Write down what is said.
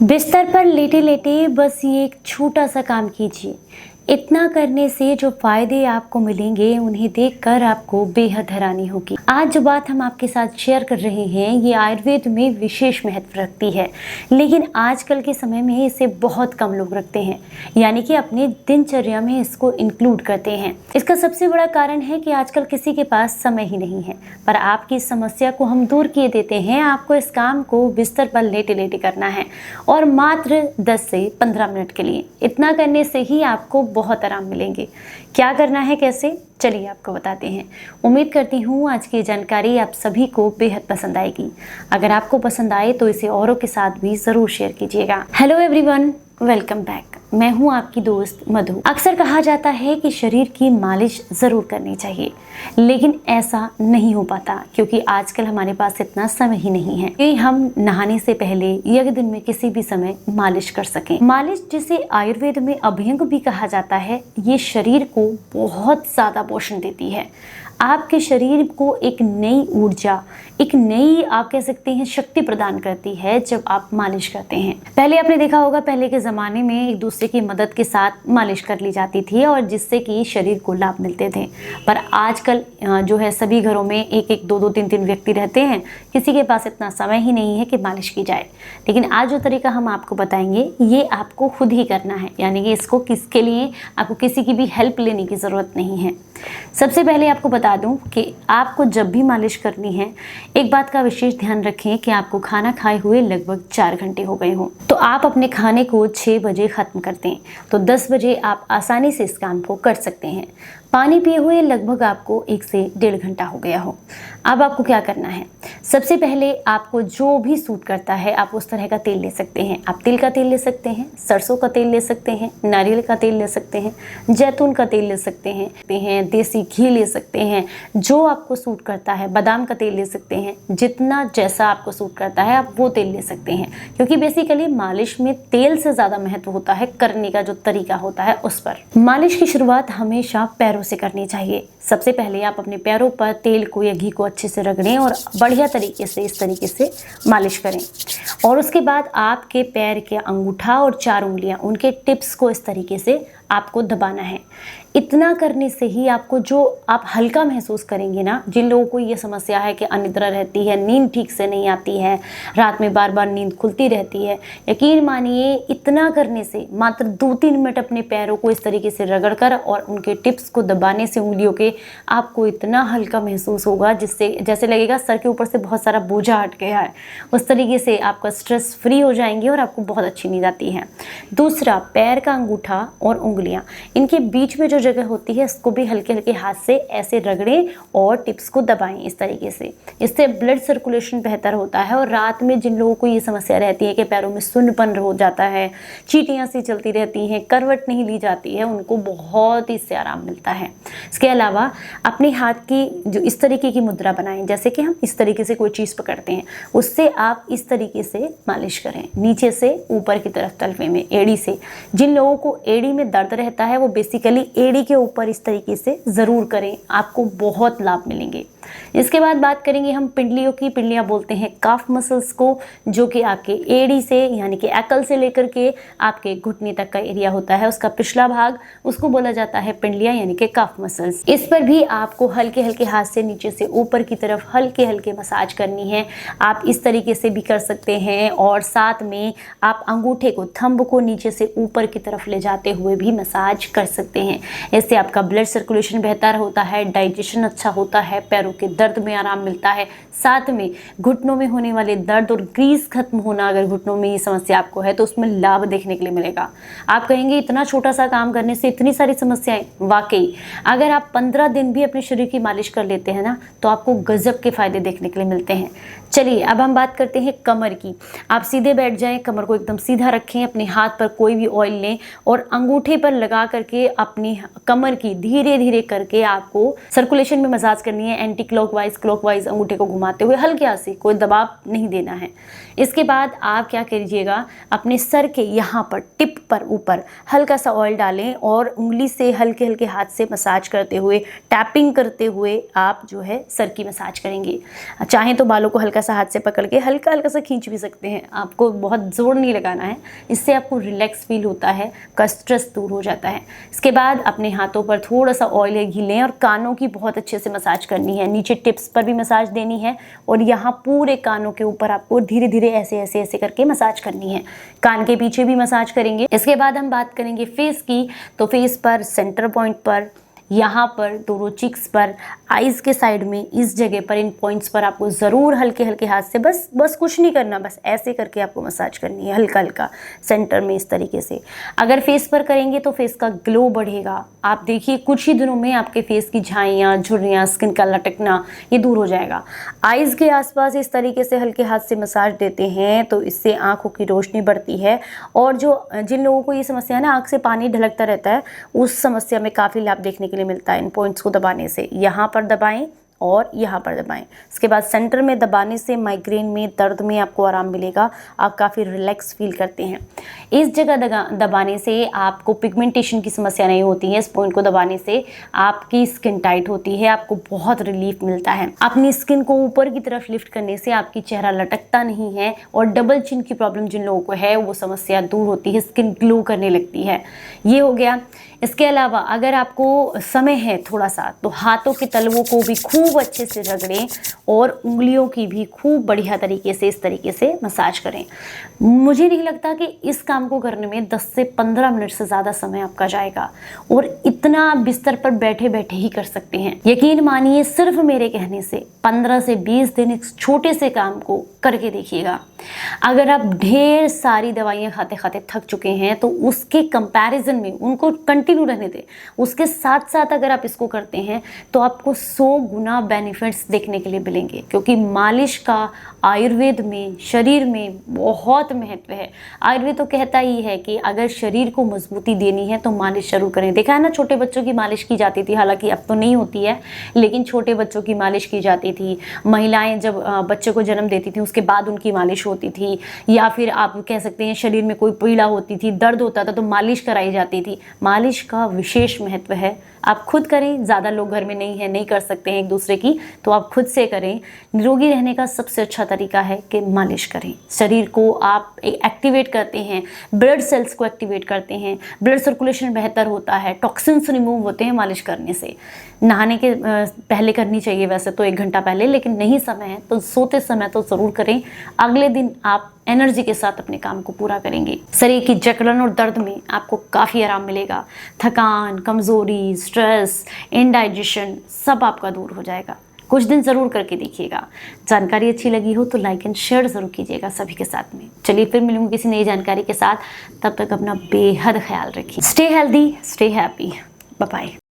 बिस्तर पर लेटे लेटे बस ये एक छोटा सा काम कीजिए। इतना करने से जो फायदे आपको मिलेंगे उन्हें देखकर आपको बेहद हैरानी होगी। आज जो बात हम आपके साथ शेयर कर रहे हैं ये आयुर्वेद में विशेष महत्व रखती है, लेकिन आजकल के समय में इसे बहुत कम लोग रखते हैं, यानी कि अपने दिनचर्या में इसको इंक्लूड करते हैं। इसका सबसे बड़ा कारण है कि आजकल किसी के पास समय ही नहीं है। पर आपकी इस समस्या को हम दूर किए देते हैं। आपको इस काम को बिस्तर पर लेटे लेटे करना है और मात्र 10 से 15 मिनट के लिए। इतना करने से ही आपको बहुत आराम मिलेंगे। क्या करना है, कैसे, चलिए आपको बताते हैं। उम्मीद करती हूँ आज की जानकारी आप सभी को बेहद पसंद आएगी। अगर आपको पसंद आए तो इसे औरों के साथ भी ज़रूर शेयर कीजिएगा। Hello everyone, welcome back. मैं हूँ आपकी दोस्त मधु। अक्सर कहा जाता है कि शरीर की मालिश ज़रूर करनी चाहिए, लेकिन ऐसा नहीं हो पाता क्योंकि आजकल हमारे पास इतना समय ही नहीं है कि हम नहाने से पहले या दिन में किसी भी समय मालिश कर सकें। मालिश, जिसे आयुर्वेद में अभ्यंग भी कहा जाता है, ये शरीर को बहुत ज़्यादा पोषण देती है। आपके शरीर को एक नई ऊर्जा, एक नई, आप कह सकते हैं, शक्ति प्रदान करती है जब आप मालिश करते हैं। पहले आपने देखा होगा, पहले के ज़माने में एक दूसरे की मदद के साथ मालिश कर ली जाती थी और जिससे कि शरीर को लाभ मिलते थे। पर आजकल जो है सभी घरों में एक एक, दो दो, तीन तीन व्यक्ति रहते हैं। किसी के पास इतना समय ही नहीं है कि मालिश की जाए। लेकिन आज जो तरीका हम आपको बताएंगे ये आपको खुद ही करना है, यानी कि इसको किसके लिए आपको किसी की भी हेल्प लेने की ज़रूरत नहीं है। सबसे पहले आपको बता दूं कि आपको जब भी मालिश करनी है, एक बात का विशेष ध्यान रखें कि आपको खाना खाए हुए लगभग 4 घंटे हो गए हों। तो आप अपने खाने को 6 बजे ख़त्म कर दें, तो 10 बजे आप आसानी से इस काम को कर सकते हैं। पानी पिए हुए लगभग आपको 1 से 1.5 घंटा हो गया हो। अब आपको क्या करना है, सबसे पहले आपको जो भी सूट करता है आप उस तरह का तेल ले सकते हैं। आप तिल का तेल ले सकते हैं, सरसों का तेल ले सकते हैं, नारियल का तेल ले सकते हैं, जैतून का तेल ले सकते हैं, देसी घी ले सकते हैं, जो आपको सूट करता है। बादाम का तेल ले सकते हैं, जितना जैसा आपको सूट करता है आप वो तेल ले सकते हैं, क्योंकि बेसिकली मालिश में तेल से ज़्यादा महत्व होता है करने का जो तरीका होता है उस पर। मालिश की शुरुआत हमेशा पैरों से करनी चाहिए। सबसे पहले आप अपने पैरों पर तेल को या घी को अच्छे से रगड़ें और बढ़िया तरीके से इस तरीके से मालिश करें। और उसके बाद आपके पैर के अंगूठा और 4 उंगलियां, उनके टिप्स को इस तरीके से आपको दबाना है। इतना करने से ही आपको जो आप हल्का महसूस करेंगे ना, जिन लोगों को ये समस्या है कि अनिद्रा रहती है, नींद ठीक से नहीं आती है, रात में बार बार नींद खुलती रहती है, यकीन मानिए इतना करने से मात्र 2-3 मिनट अपने पैरों को इस तरीके से रगड़कर और उनके टिप्स को दबाने से उंगलियों के, आपको इतना हल्का महसूस होगा जिससे जैसे लगेगा सर के ऊपर से बहुत सारा बोझा हट गया है। उस तरीके से आपका स्ट्रेस फ्री हो जाएंगे और आपको बहुत अच्छी नींद आती है। दूसरा, पैर का अंगूठा और उंगलियां, इनके बीच में जो जगह होती है इसको भी हल्के हल्के हाथ से ऐसे रगड़ें और टिप्स को दबाएं इस तरीके से। इससे ब्लड सर्कुलेशन बेहतर होता है। और रात में जिन लोगों को ये समस्या रहती है कि पैरों में सुन्नपन हो जाता है, चींटियां सी चलती रहती हैं, करवट नहीं ली जाती है, उनको बहुत इससे आराम मिलता है। इसके अलावा अपने हाथ की जो इस तरीके की मुद्रा बनाएं, जैसे कि हम इस तरीके से कोई चीज़ पकड़ते हैं, उससे आप इस तरीके से मालिश करें, नीचे से ऊपर की तरफ तलवे में, एड़ी से। जिन लोगों को एड़ी में दर्द रहता है वो बेसिकली एड़ी के ऊपर इस तरीके से ज़रूर करें, आपको बहुत लाभ मिलेंगे। इसके बाद बात करेंगे हम पिंडलियों की। पिंडलियाँ बोलते हैं काफ मसल्स को, जो कि आपके एड़ी से यानी कि एकल से लेकर के आपके घुटने तक का एरिया होता है, उसका पिछला भाग, उसको बोला जाता है पिंडलियाँ यानी कि काफ मसल्स। इस पर भी आपको हल्के हल्के हाथ से नीचे से ऊपर की तरफ हल्के हल्के मसाज करनी है। आप इस तरीके से भी कर सकते हैं और साथ में आप अंगूठे को, थंब को नीचे से ऊपर की तरफ ले जाते हुए भी मसाज कर सकते हैं। इससे आपका ब्लड सर्कुलेशन बेहतर होता है, डाइजेशन अच्छा होता है, पैरों के दर्द में आराम मिलता है, साथ में घुटनों में होने वाले दर्द और ग्रीस खत्म होना, अगर घुटनों में ये समस्या आपको है तो उसमें लाभ देखने के लिए मिलेगा। आप कहेंगे इतना छोटा सा काम करने से इतनी सारी समस्याएं, वाकई अगर आप 15 दिन भी अपने शरीर की मालिश कर लेते हैं ना तो आपको गजब के फायदे देखने के लिए मिलते हैं। चलिए अब हम बात करते हैं कमर की। आप सीधे बैठ जाएं, कमर को एकदम सीधा रखें, अपने हाथ पर कोई भी ऑयल लें और अंगूठे पर लगा करके अपनी कमर की धीरे धीरे करके आपको सर्कुलेशन में मसाज करनी है। एंटी क्लॉकवाइज अंगूठे को घुमाते हुए हल्के हाथ से, कोई दबाव नहीं देना है। इसके बाद आप क्या कीजिएगा, अपने सर के यहाँ पर टिप पर ऊपर हल्का सा ऑयल डालें और उंगली से हल्के हल्के हाथ से मसाज करते हुए, टैपिंग करते हुए आप जो है सर की मसाज करेंगे। चाहें तो बालों को हल्का हल्का सा हाथ से पकड़ के हल्का हल्का सा खींच भी सकते हैं, आपको बहुत ज़ोर नहीं लगाना है। इससे आपको रिलैक्स फील होता है, आपका स्ट्रेस दूर हो जाता है। इसके बाद अपने हाथों पर थोड़ा सा ऑयल या घी लें और कानों की बहुत अच्छे से मसाज करनी है। नीचे टिप्स पर भी मसाज देनी है और यहाँ पूरे कानों के ऊपर आपको धीरे धीरे ऐसे ऐसे ऐसे करके मसाज करनी है। कान के पीछे भी मसाज करेंगे। इसके बाद हम बात करेंगे फेस की। तो फेस पर सेंटर पॉइंट पर, यहाँ पर दोनों चिक्स पर, आईज के साइड में, इस जगह पर, इन पॉइंट्स पर आपको ज़रूर हल्के हल्के हाथ से बस कुछ नहीं करना, बस ऐसे करके आपको मसाज करनी है हल्का हल्का सेंटर में, इस तरीके से। अगर फेस पर करेंगे तो फेस का ग्लो बढ़ेगा। आप देखिए कुछ ही दिनों में आपके फेस की झाइयाँ, झुर्रियाँ, स्किन का लटकना ये दूर हो जाएगा। आईज के आसपास इस तरीके से हल्के हाथ से मसाज देते हैं तो इससे आँखों की रोशनी बढ़ती है और जिन लोगों को ये समस्या है ना, आँख से पानी ढलकता रहता है, उस समस्या में काफ़ी लाभ देखने के लिए मिलता है इन पॉइंट्स को दबाने से। यहाँ पर दबाएं और यहाँ पर दबाएं। इसके बाद सेंटर में दबाने से माइग्रेन में, दर्द में आपको आराम मिलेगा, आप काफ़ी रिलैक्स फील करते हैं। इस जगह दबाने से आपको पिगमेंटेशन की समस्या नहीं होती है। इस पॉइंट को दबाने से आपकी स्किन टाइट होती है, आपको बहुत रिलीफ मिलता है। अपनी स्किन को ऊपर की तरफ लिफ्ट करने से आपकी चेहरा लटकता नहीं है और डबल चिन की प्रॉब्लम जिन लोगों को है वो समस्या दूर होती है, स्किन ग्लो करने लगती है। ये हो गया। इसके अलावा अगर आपको समय है थोड़ा सा तो हाथों के तलवों को भी खूब अच्छे से रगड़ें और उंगलियों की भी खूब बढ़िया तरीके से इस तरीके से मसाज करें। मुझे नहीं लगता कि इस काम को करने में 10 से 15 मिनट से ज़्यादा समय आपका जाएगा और इतना आप बिस्तर पर बैठे बैठे ही कर सकते हैं। यकीन मानिए, सिर्फ मेरे कहने से 15 से 20 दिन इस छोटे से काम को करके देखिएगा। अगर आप ढेर सारी दवाइयाँ खाते खाते थक चुके हैं तो उसके कंपैरिजन में उनको कंटिन्यू रहने दें। उसके साथ साथ अगर आप इसको करते हैं तो आपको 100 गुना बेनिफिट्स देखने के लिए मिलेंगे, क्योंकि मालिश का आयुर्वेद में, शरीर में बहुत महत्व है। आयुर्वेद तो कहता ही है कि अगर शरीर को मजबूती देनी है तो मालिश जरूर करें। देखा है ना, छोटे बच्चों की मालिश की जाती थी, हालांकि अब तो नहीं होती है, लेकिन छोटे बच्चों की मालिश की जाती थी। महिलाएं जब बच्चे को जन्म देती थी उसके बाद उनकी मालिश होती थी, या फिर आप कह सकते हैं शरीर में कोई पीड़ा होती थी, दर्द होता था तो मालिश कराई जाती थी। मालिश का विशेष महत्व है। आप खुद करें, ज़्यादा लोग घर में नहीं है, नहीं कर सकते हैं एक दूसरे की, तो आप खुद से करें। निरोगी रहने का सबसे अच्छा तरीका है कि मालिश करें। शरीर को आप एक्टिवेट करते हैं, ब्लड सेल्स को एक्टिवेट करते हैं, ब्लड सर्कुलेशन बेहतर होता है, टॉक्सिन्स रिमूव होते हैं मालिश करने से। नहाने के पहले करनी चाहिए वैसे तो 1 घंटा पहले, लेकिन नहीं समय है तो सोते समय तो ज़रूर करें। अगले दिन आप एनर्जी के साथ अपने काम को पूरा करेंगे। शरीर की जकड़न और दर्द में आपको काफ़ी आराम मिलेगा। थकान, कमज़ोरी, स्ट्रेस, इनडाइजेशन सब आपका दूर हो जाएगा। कुछ दिन ज़रूर करके देखिएगा। जानकारी अच्छी लगी हो तो लाइक एंड शेयर ज़रूर कीजिएगा सभी के साथ में। चलिए फिर मिलूंगी किसी नई जानकारी के साथ, तब तक अपना बेहद ख्याल रखिए। Stay healthy, stay happy, bye bye.